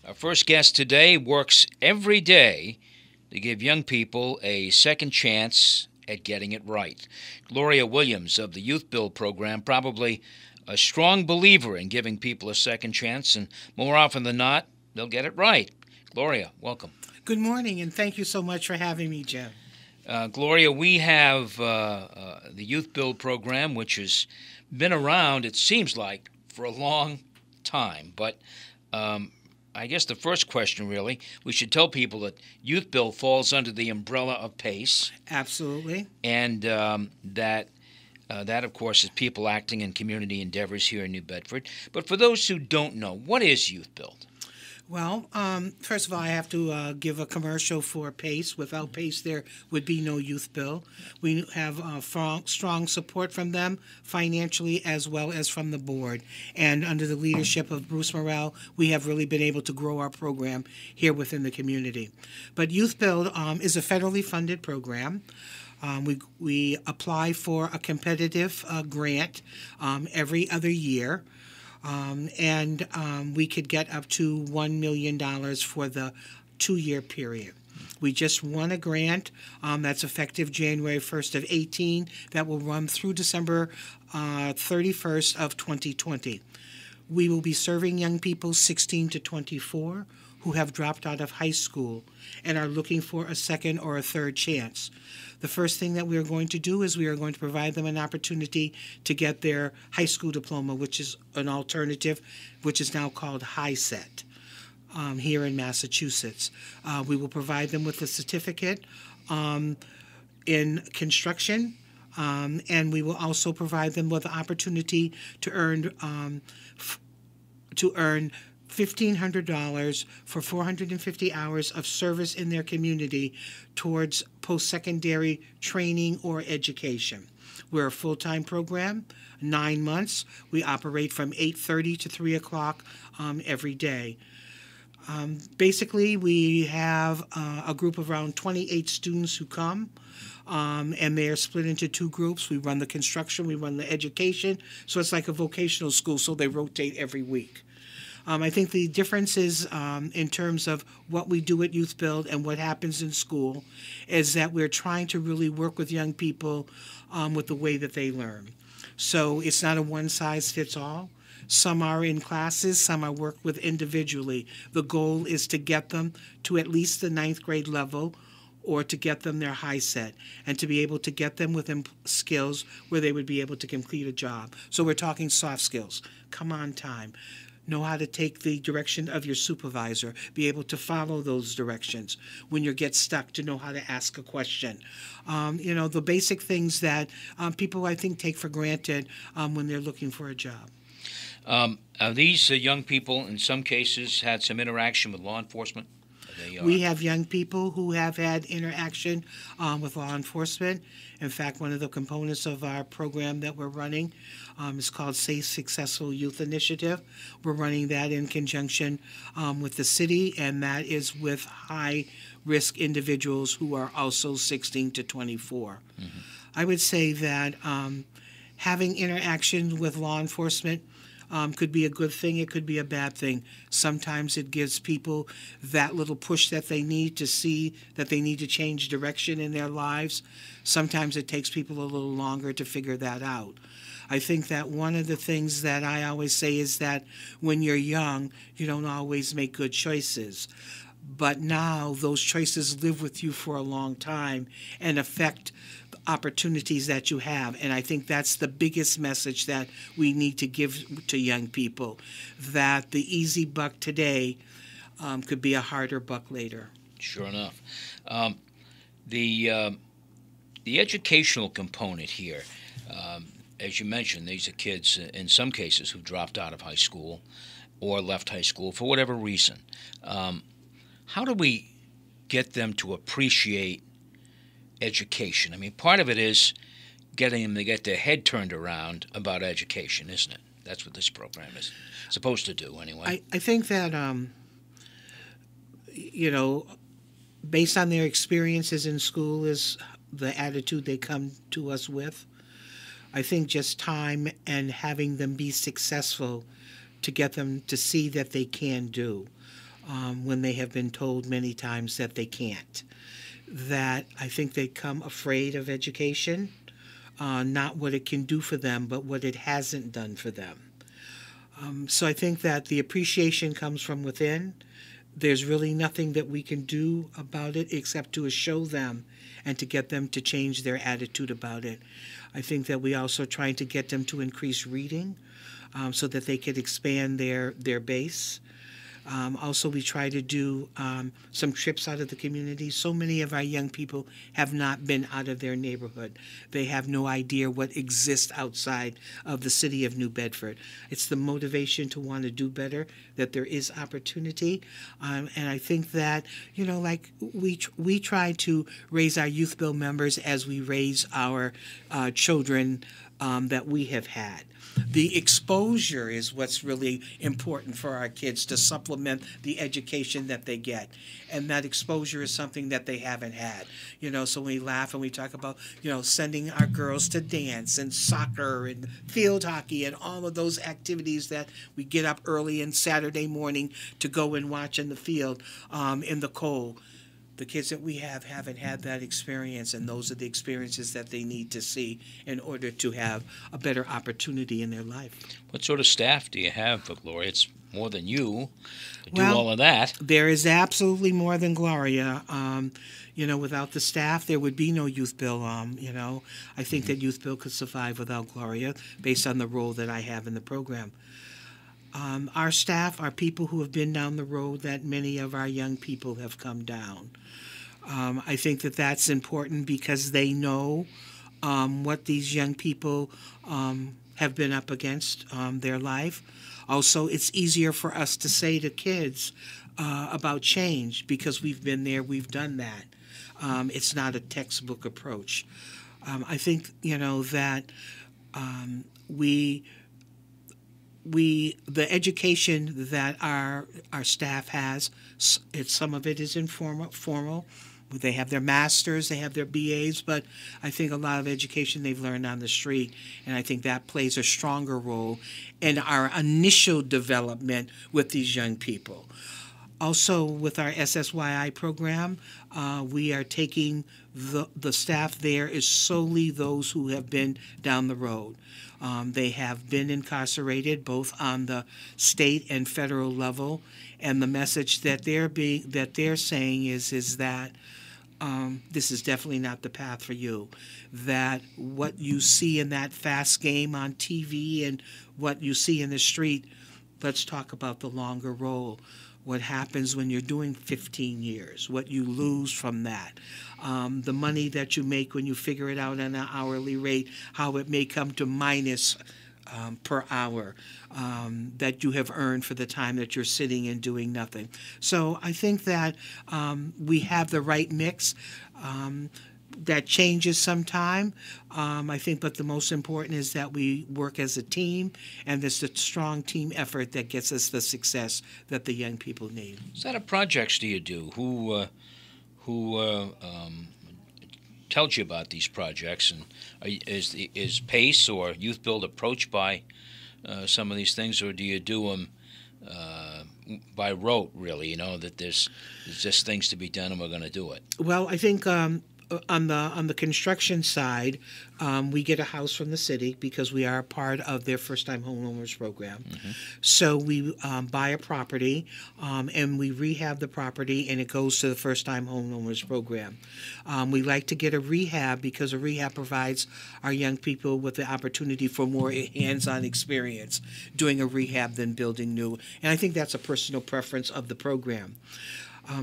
Our first guest today works every day to give young people a second chance at getting it right. Gloria Williams of the YouthBuild program, probably a strong believer in giving people a second chance, and more often than not, they'll get it right. Gloria, welcome. Good morning, and thank you so much for having me, Jim. Gloria, we have the YouthBuild program, which has been around, it seems like, for a long time. But I guess the first question, really, we should tell people that YouthBuild falls under the umbrella of PACE. Absolutely. And that, of course, is people acting in community endeavors here in New Bedford. But for those who don't know, what is YouthBuild? Well, first of all, I have to give a commercial for PACE. Without PACE, there would be no YouthBuild. We have strong support from them financially as well as from the board. And under the leadership of Bruce Morrell, we have really been able to grow our program here within the community. But YouthBuild is a federally funded program. We apply for a competitive grant every other year. And we could get up to $1 million for the 2-year period. We just won a grant that's effective January 1st of 18 that will run through December 31st of 2020. We will be serving young people 16 to 24 who have dropped out of high school and are looking for a second or a third chance. The first thing that we are going to do is we are going to provide them an opportunity to get their high school diploma, which is an alternative, which is now called HiSET here in Massachusetts. We will provide them with a certificate in construction, and we will also provide them with the opportunity to earn $1,500 for 450 hours of service in their community towards post-secondary training or education. We're a full-time program, 9 months. We operate from 8:30 to 3 o'clock every day. Basically, we have a group of around 28 students who come, and they are split into 2 groups. We run the construction, we run the education, so it's like a vocational school, so they rotate every week. I think the difference is in terms of what we do at YouthBuild and what happens in school is that we're trying to really work with young people with the way that they learn. So it's not a one-size-fits-all. Some are in classes, some are worked with individually. The goal is to get them to at least the 9th grade level or to get them their HiSET and to be able to get them with skills where they would be able to complete a job. So we're talking soft skills, come on time, know how to take the direction of your supervisor, be able to follow those directions. When you get stuck, to know how to ask a question. The basic things that people, I think, take for granted when they're looking for a job. These young people, in some cases, had some interaction with law enforcement? We have young people who have had interaction with law enforcement. In fact, one of the components of our program that we're running is called Safe Successful Youth Initiative. We're running that in conjunction with the city, and that is with high-risk individuals who are also 16 to 24. Mm-hmm. I would say that having interaction with law enforcement could be a good thing, it could be a bad thing. Sometimes it gives people that little push that they need to see that they need to change direction in their lives. Sometimes it takes people a little longer to figure that out. I think that one of the things that I always say is that when you're young, you don't always make good choices. But now those choices live with you for a long time and affect opportunities that you have. And I think that's the biggest message that we need to give to young people, that the easy buck today could be a harder buck later. Sure enough. The educational component here, as you mentioned, these are kids, in some cases, who dropped out of high school or left high school for whatever reason. How do we get them to appreciate education? I mean, part of it is getting them to get their head turned around about education, isn't it? That's what this program is supposed to do, anyway. I think that, based on their experiences in school is the attitude they come to us with. I think just time and having them be successful to get them to see that they can do. when they have been told many times that they can't. That I think they come afraid of education, not what it can do for them, but what it hasn't done for them. So I think that the appreciation comes from within. There's really nothing that we can do about it except to show them and to get them to change their attitude about it. I think that we also try to get them to increase reading so that they could expand their base. Also, we try to do some trips out of the community. So many of our young people have not been out of their neighborhood. They have no idea what exists outside of the city of New Bedford. It's the motivation to want to do better, that there is opportunity. And I think that, like we try to raise our YouthBuild members as we raise our children that we have had. The exposure is what's really important for our kids to supplement the education that they get. And that exposure is something that they haven't had. So we laugh and we talk about, sending our girls to dance and soccer and field hockey and all of those activities that we get up early and Saturday morning to go and watch in the field in the cold. The kids that we haven't had that experience, and those are the experiences that they need to see in order to have a better opportunity in their life. What sort of staff do you have for Gloria? It's more than you to do all of that. There is absolutely more than Gloria. Without the staff, there would be no YouthBuild. I think that YouthBuild could survive without Gloria based on the role that I have in the program. Our staff are people who have been down the road that many of our young people have come down. I think that that's important because they know what these young people have been up against their life. Also, it's easier for us to say to kids about change because we've been there, we've done that. It's not a textbook approach. I think, that the education that our staff has, some of it is formal. They have their masters, they have their BAs, but I think a lot of education they've learned on the street, and I think that plays a stronger role in our initial development with these young people. Also, with our SSYI program, we are taking the staff there is solely those who have been down the road. They have been incarcerated both on the state and federal level, and the message that they're saying is that this is definitely not the path for you. That what you see in that fast game on TV and what you see in the street, let's talk about the longer role. What happens when you're doing 15 years, what you lose from that, the money that you make when you figure it out on an hourly rate, how it may come to minus per hour that you have earned for the time that you're sitting and doing nothing. So I think that we have the right mix. That changes sometime, I think, but the most important is that we work as a team, and it's a strong team effort that gets us the success that the young people need. What kind of projects do you do? Who tells you about these projects? And is PACE or YouthBuild approached by some of these things, or do you do them by rote, really, that there's just things to be done and we're going to do it? Well, I think on the construction side, we get a house from the city because we are a part of their first-time homeowners program. Mm-hmm. So we buy a property and we rehab the property, and it goes to the first-time homeowners program. We like to get a rehab because a rehab provides our young people with the opportunity for more hands-on experience doing a rehab than building new. And I think that's a personal preference of the program.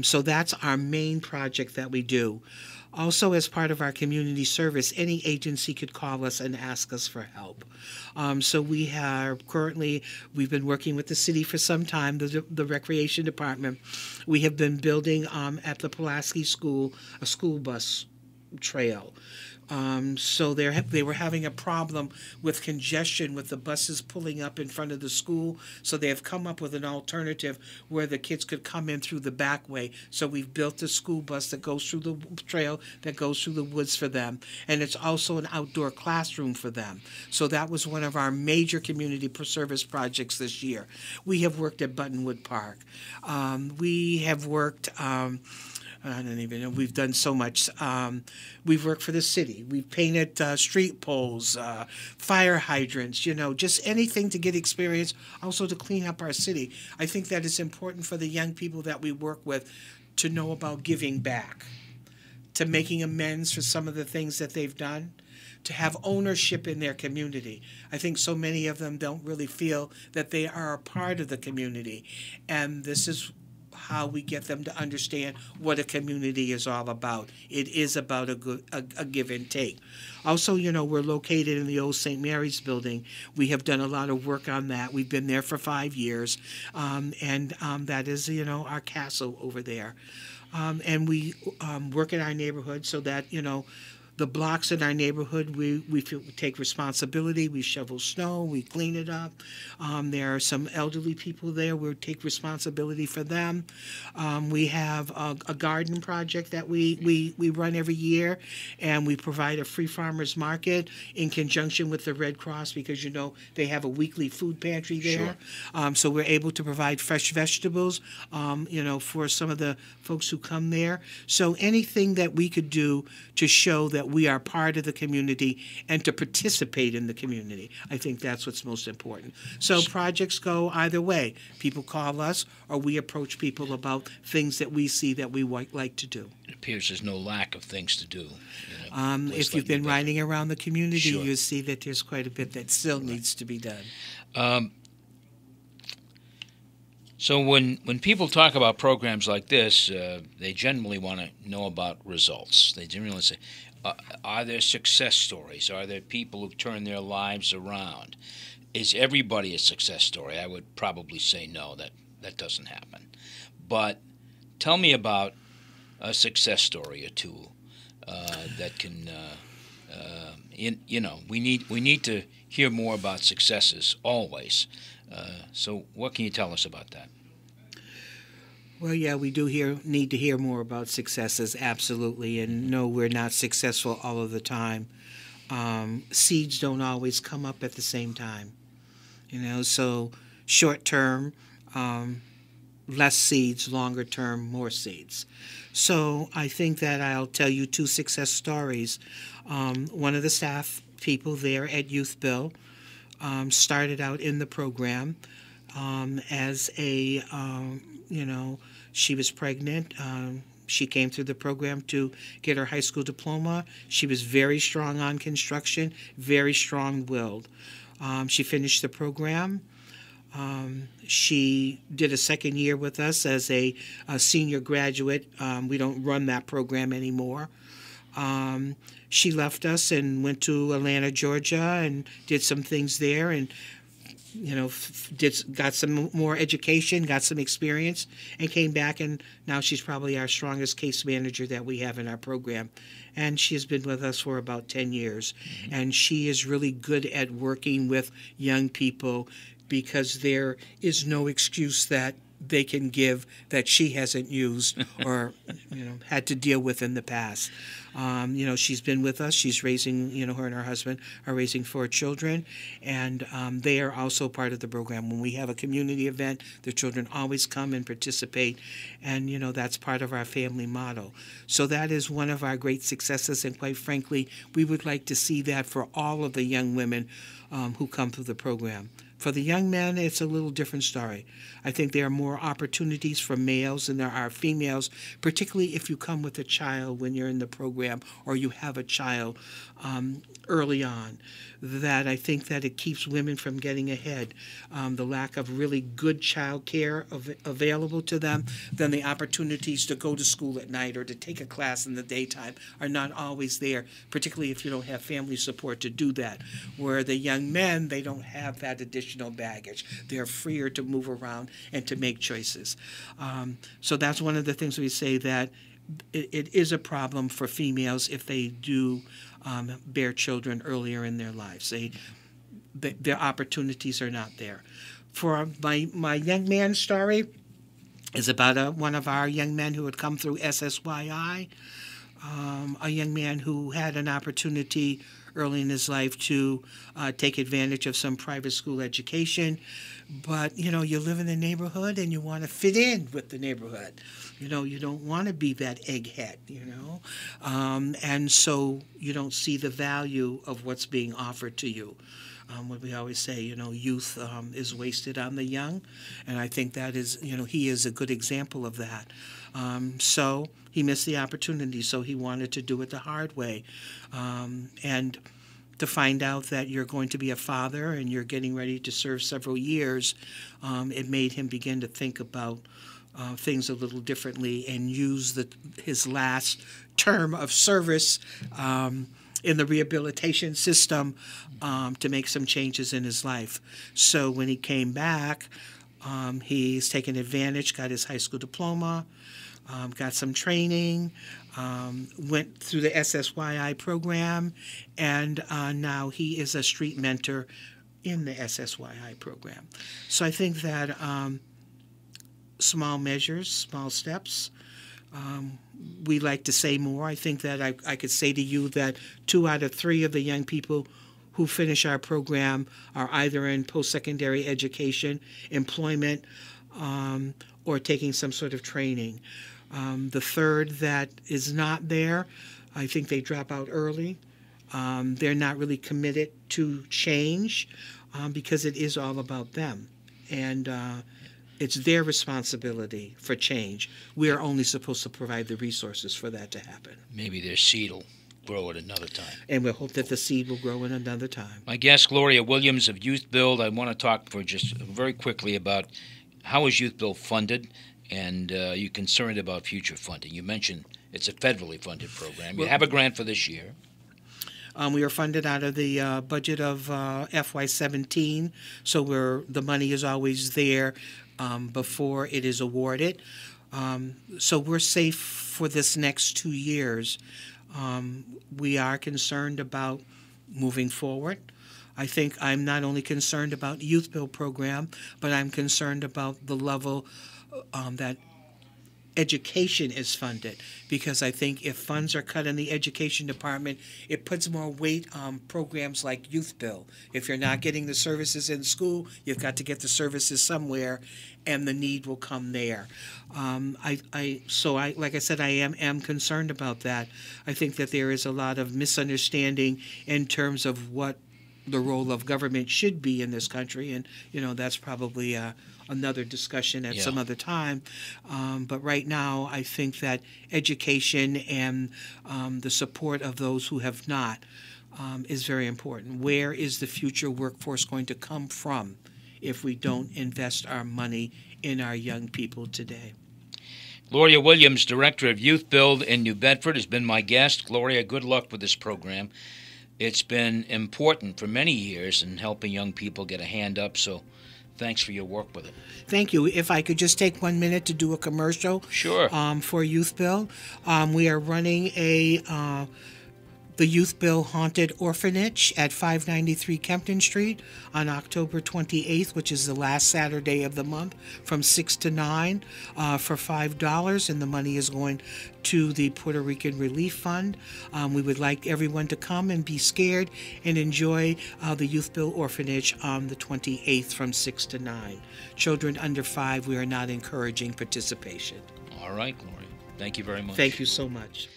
So that's our main project that we do. Also, as part of our community service, any agency could call us and ask us for help. So we've been working with the city for some time, the Recreation Department. We have been building at the Pulaski School a school bus trail. So they were having a problem with congestion with the buses pulling up in front of the school. So they have come up with an alternative where the kids could come in through the back way. So we've built a school bus that goes through the trail that goes through the woods for them. And it's also an outdoor classroom for them. So that was one of our major community service projects this year. We have worked at Buttonwood Park. We have worked... I don't even know. We've done so much. We've worked for the city. We've painted street poles, fire hydrants, just anything to get experience, also to clean up our city. I think that it's important for the young people that we work with to know about giving back, to making amends for some of the things that they've done, to have ownership in their community. I think so many of them don't really feel that they are a part of the community. And this is how we get them to understand what a community is all about. It is about a give and take. Also, we're located in the old St. Mary's building. We have done a lot of work on that. We've been there for 5 years, and that is, our castle over there. And we work in our neighborhood so that, the blocks in our neighborhood, we take responsibility. We shovel snow, we clean it up. There are some elderly people there. We take responsibility for them. We have a garden project that we run every year, and we provide a free farmers market in conjunction with the Red Cross because, they have a weekly food pantry there. Sure. So we're able to provide fresh vegetables, for some of the folks who come there. So anything that we could do to show that we are part of the community and to participate in the community. I think that's what's most important. So projects go either way. People call us or we approach people about things that we see that we like to do. It appears there's no lack of things to do. If you've been riding around the community, sure, you'll see that there's quite a bit that still needs to be done. So when people talk about programs like this, they generally want to know about results. They generally say, are there success stories? Are there people who've turned their lives around? Is everybody a success story? I would probably say no, that doesn't happen. But tell me about a success story or two that can, we need to hear more about successes always. So what can you tell us about that? Well, yeah, we do need to hear more about successes, absolutely. And no, we're not successful all of the time. Seeds don't always come up at the same time. So short term, less seeds, longer term, more seeds. So I think that I'll tell you 2 success stories. One of the staff people there at YouthBuild started out in the program as a, she was pregnant. She came through the program to get her high school diploma. She was very strong on construction, very strong-willed. She finished the program. She did a second year with us as a senior graduate. We don't run that program anymore. She left us and went to Atlanta, Georgia, and did some things there, and got some more education, got some experience, and came back, and now she's probably our strongest case manager that we have in our program. And she has been with us for about 10 years. Mm-hmm. And she is really good at working with young people because there is no excuse that they can give that she hasn't used or had to deal with in the past. She's been with us. She's raising, her and her husband are raising 4 children, and they are also part of the program. When we have a community event, the children always come and participate, and, that's part of our family motto. So that is one of our great successes, and quite frankly, we would like to see that for all of the young women who come through the program. For the young men, it's a little different story. I think there are more opportunities for males than there are females, particularly if you come with a child when you're in the program or you have a child early on. That I think that it keeps women from getting ahead. The lack of really good child care available to them, then the opportunities to go to school at night or to take a class in the daytime are not always there, particularly if you don't have family support to do that. Where the young men, they don't have that additional baggage. They're freer to move around and to make choices. So that's one of the things we say, that it is a problem for females if they do bear children earlier in their lives. Their opportunities are not there. For my young man story is about one of our young men who had come through SSYI, a young man who had an opportunity early in his life to take advantage of some private school education. But, you live in the neighborhood and you want to fit in with the neighborhood. You don't want to be that egghead, and so you don't see the value of what's being offered to you. What we always say, youth is wasted on the young, and I think that is, he is a good example of that. So he missed the opportunity, so he wanted to do it the hard way. And to find out that you're going to be a father and you're getting ready to serve several years, it made him begin to think about things a little differently and use his last term of service in the rehabilitation system to make some changes in his life. So when he came back, he's taken advantage, got his high school diploma, got some training, went through the SSYI program, and now he is a street mentor in the SSYI program. So I think that small measures, small steps, we like to say more. I think that I could say to you that 2 out of 3 of the young people who finish our program are either in post-secondary education, employment, or taking some sort of training. The third that is not there, I think they drop out early. They're not really committed to change because it is all about them. And it's their responsibility for change. We are only supposed to provide the resources for that to happen. Maybe their seed will grow at another time. And we hope that the seed will grow in another time. My guest, Gloria Williams of YouthBuild. I want to talk for just very quickly about how is YouthBuild funded, and you're concerned about future funding. You mentioned it's a federally funded program. You have a grant for this year. We are funded out of the budget of FY17, so the money is always there before it is awarded. So we're safe for this next 2 years. We are concerned about moving forward. I think I'm not only concerned about YouthBuild program, but I'm concerned about the level that education is funded, because I think if funds are cut in the education department, it puts more weight on programs like YouthBuild. If you're not getting the services in school, you've got to get the services somewhere, and the need will come there. Like I said, I am concerned about that. I think that there is a lot of misunderstanding in terms of what the role of government should be in this country, and that's probably another discussion at some other time. But right now, I think that education and the support of those who have not is very important. Where is the future workforce going to come from if we don't invest our money in our young people today? Gloria Williams, Director of YouthBuild in New Bedford, has been my guest. Gloria, good luck with this program. It's been important for many years in helping young people get a hand up, so thanks for your work with it. Thank you. If I could just take 1 minute to do a commercial. Sure. For YouthBuild. We are running the YouthBuild Haunted Orphanage at 593 Kempton Street on October 28th, which is the last Saturday of the month, from 6 to 9 for $5, and the money is going to the Puerto Rican Relief Fund. We would like everyone to come and be scared and enjoy the YouthBuild Orphanage on the 28th from 6 to 9. Children under 5, we are not encouraging participation. All right, Gloria. Thank you very much. Thank you so much.